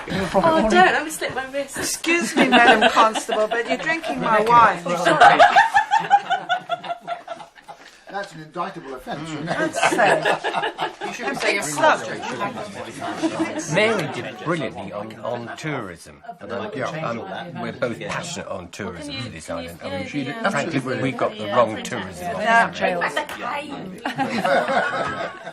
Oh, don't. Let me slip my wrist. Excuse me, Madam Constable, but you're drinking my wine. Sorry. That's an indictable offence, you know. That's so. You should say Mary did brilliantly on tourism. And we're both passionate on tourism in this island. I mean, frankly, we got the wrong tourism.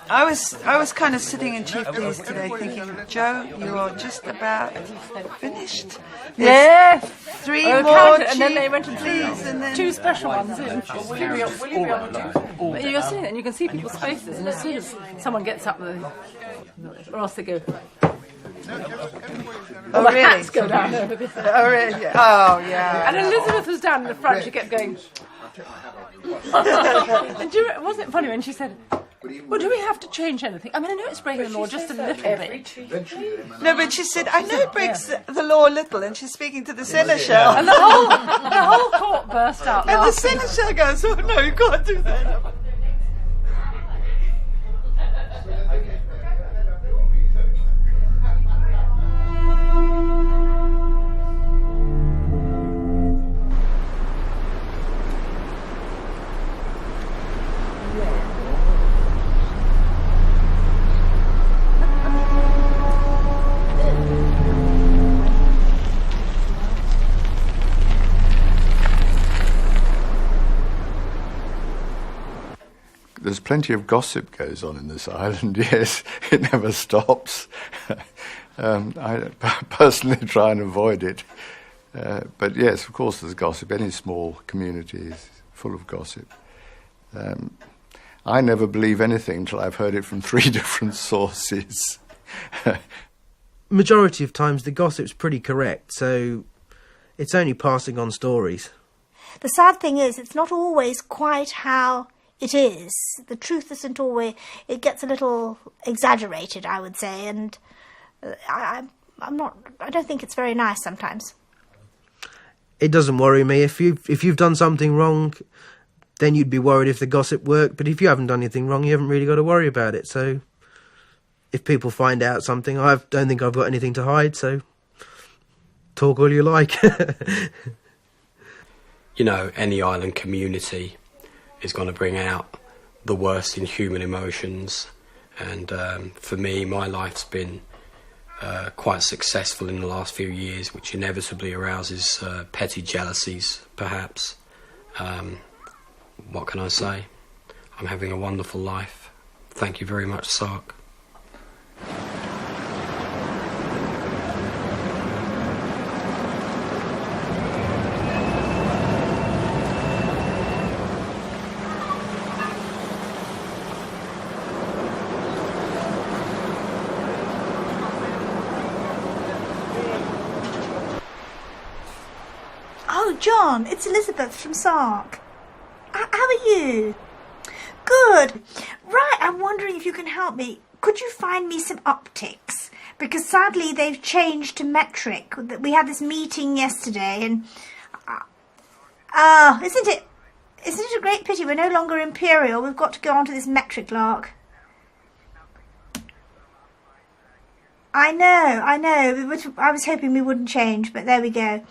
I was kind of sitting in Chief Dee's today thinking, Joe, you are just about finished. Yeah. 3 more, and then they went and please, and then 2 special ones in. But you're sitting and you can see people's faces, and as soon as someone gets up, or else they go. Oh, really? Hats go down over this. Oh, really? Oh, yeah. And Elizabeth was down in the front. She kept going. And wasn't it funny when she said, "Well, do we have to change anything? I mean, I know it's breaking the law just a little bit." No, but she said, I know it breaks the law a little, and she's speaking to the seneschal. And the whole court burst out. And the seneschal goes, oh, no, you can't do that. There's plenty of gossip goes on in this island, yes. It never stops. I personally try and avoid it. But yes, of course there's gossip. Any small community is full of gossip. I never believe anything until I've heard it from 3 different sources. Majority of times the gossip's pretty correct, so it's only passing on stories. The sad thing is, it's not always quite how it is. The truth isn't always. It gets a little exaggerated, I would say, and I don't think it's very nice sometimes. It doesn't worry me. If you've done something wrong, then you'd be worried if the gossip worked. But if you haven't done anything wrong, you haven't really got to worry about it. So if people find out something, I don't think I've got anything to hide. So talk all you like. You know, any island community is going to bring out the worst in human emotions, and for me, my life's been quite successful in the last few years, which inevitably arouses petty jealousies, perhaps. What can I say? I'm having a wonderful life. Thank you very much, Sark. Oh, John, it's Elizabeth from Sark. How are you? Good. Right, I'm wondering if you can help me. Could you find me some optics? Because sadly they've changed to metric. We had this meeting yesterday and... isn't it a great pity we're no longer imperial? We've got to go on to this metric lark. I know. I was hoping we wouldn't change, but there we go.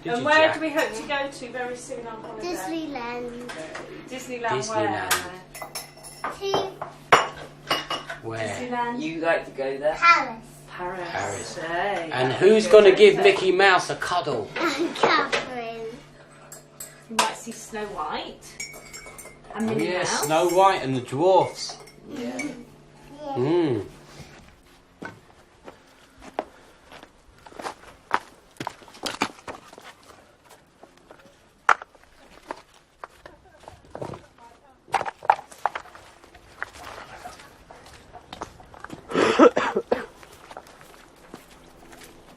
And where do we hope to go to very soon on holiday? Disneyland. Where? Disneyland. You like to go there? Paris. Hey. And who's going to give Mickey Mouse a cuddle? Catherine. You might see Snow White. And Minnie Yes, Mouse. Snow White and the dwarfs. Yeah. Mm.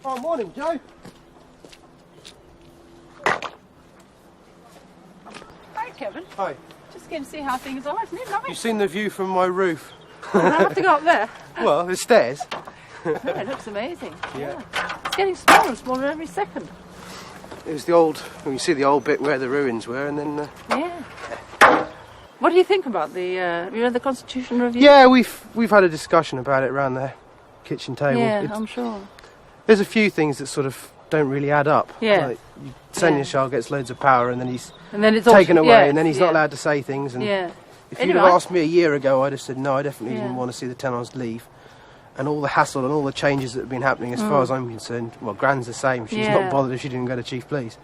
Oh, morning, Joe. Hi, Kevin. Hi. Just going to see how things are. Isn't it lovely? You've seen the view from my roof? I have to go up there. Well, the stairs. Oh, it looks amazing. Yeah. It's getting smaller and smaller every second. It was the old, well, you see the old bit where the ruins were, and then... Yeah. What do you think about the, the Constitution Review? Yeah, we've had a discussion about it around the kitchen table. Yeah, I'm sure. There's a few things that sort of don't really add up. Yeah. Like, Senya's child gets loads of power and then he's it's taken away, yes, and then he's yeah. not allowed to say things. And Yeah. if you'd Anyway. have asked me a year ago, I'd have said no, I definitely Yeah. didn't want to see the Tenons leave. And all the hassle and all the changes that have been happening, as far as I'm concerned, well, Gran's the same. She's Yeah. not bothered if she didn't go to Chief Police.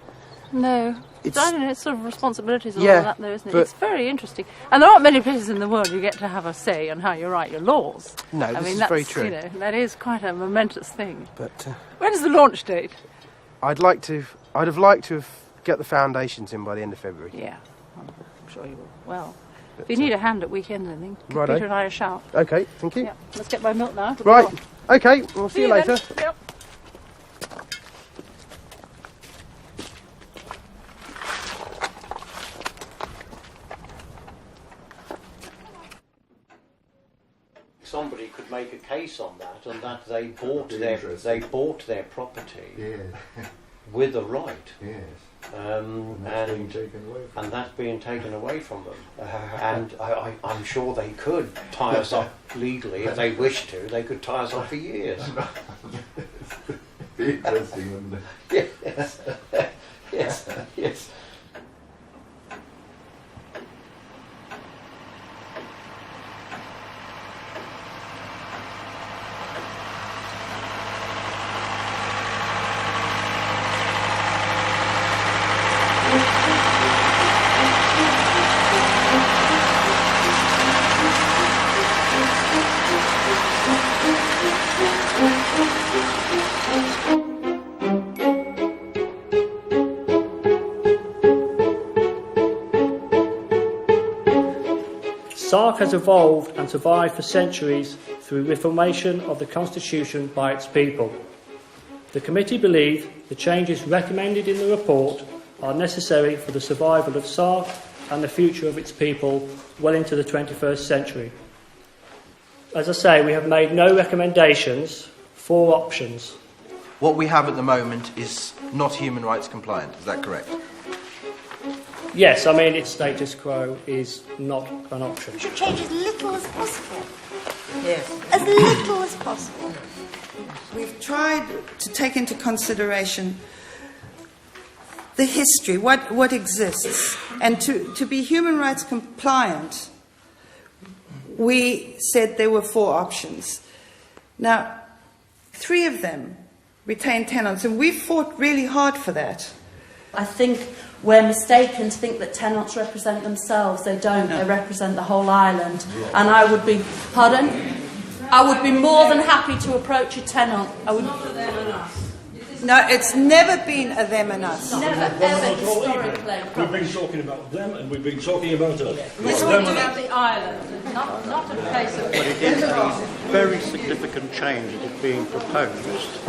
No. It's- I don't know, it's sort of responsibilities and Yeah, all that though, isn't it? but- It's very interesting. And there aren't many places in the world you get to have a say on how you write your laws. No, I this mean, is that's, very true. You know, that is quite a momentous thing. But When's the launch date? I'd have liked to get the foundations in by the end of February. Yeah, I'm sure you will. Well, if you need a hand at weekends or anything, give Righto. Peter and I a shout. Okay, thank you. Yeah, let's get my milk now. Right, okay, we'll see you then. later. Yep. Somebody could make a case on that, and that they bought their property with a right, and that's being taken away from them. And I'm sure they could tie us up legally if they wished to. They could tie us up for years. Be interesting, wouldn't it? Yes, yes, yes. Sark has evolved and survived for centuries through reformation of the Constitution by its people. The committee believe the changes recommended in the report are necessary for the survival of Sark and the future of its people well into the 21st century. As I say, we have made no recommendations, 4 options. What we have at the moment is not human rights compliant, is that correct? Yes, I mean, its status quo is not an option. Should change as little as possible. Yes. As little as possible. We've tried to take into consideration the history, what exists. And to be human rights compliant, we said there were 4 options. Now, 3 of them retain tenants, and we've fought really hard for that. I think we're mistaken to think that tenants represent themselves. They don't. They represent the whole island. And I would be... Pardon? I would be more than happy to approach a tenant. I would... No, it's never been a them and us. Never, ever, historically. We've been talking about them and we've been talking about us. We're talking about the island, not a place of... But it is a very significant change that is being proposed.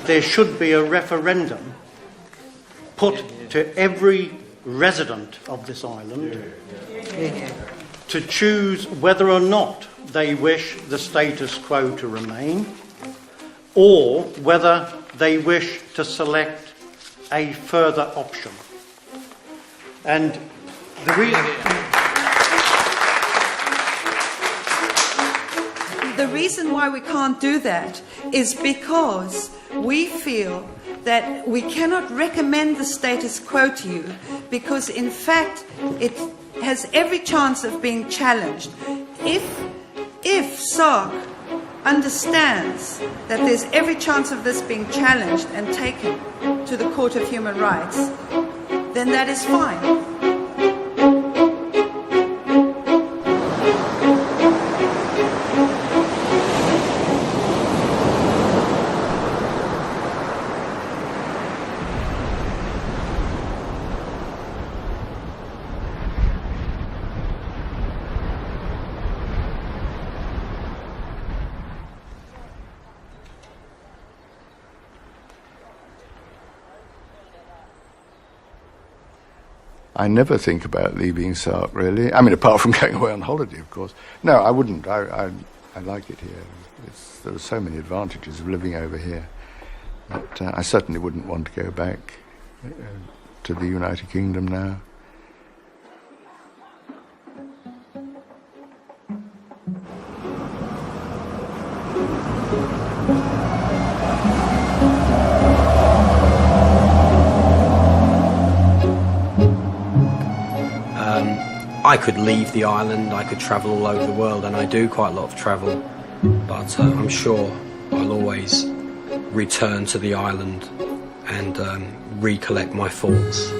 There should be a referendum put to every resident of this island to choose whether or not they wish the status quo to remain or whether they wish to select a further option. And the reason why we can't do that is because we feel that we cannot recommend the status quo to you because, in fact, it has every chance of being challenged. If SARC understands that there's every chance of this being challenged and taken to the Court of Human Rights, then that is fine. I never think about leaving Sark, really. I mean, apart from going away on holiday, of course. No, I wouldn't. I like it here. There are so many advantages of living over here. But I certainly wouldn't want to go back to the United Kingdom now. I could leave the island, I could travel all over the world, and I do quite a lot of travel, but I'm sure I'll always return to the island and recollect my thoughts.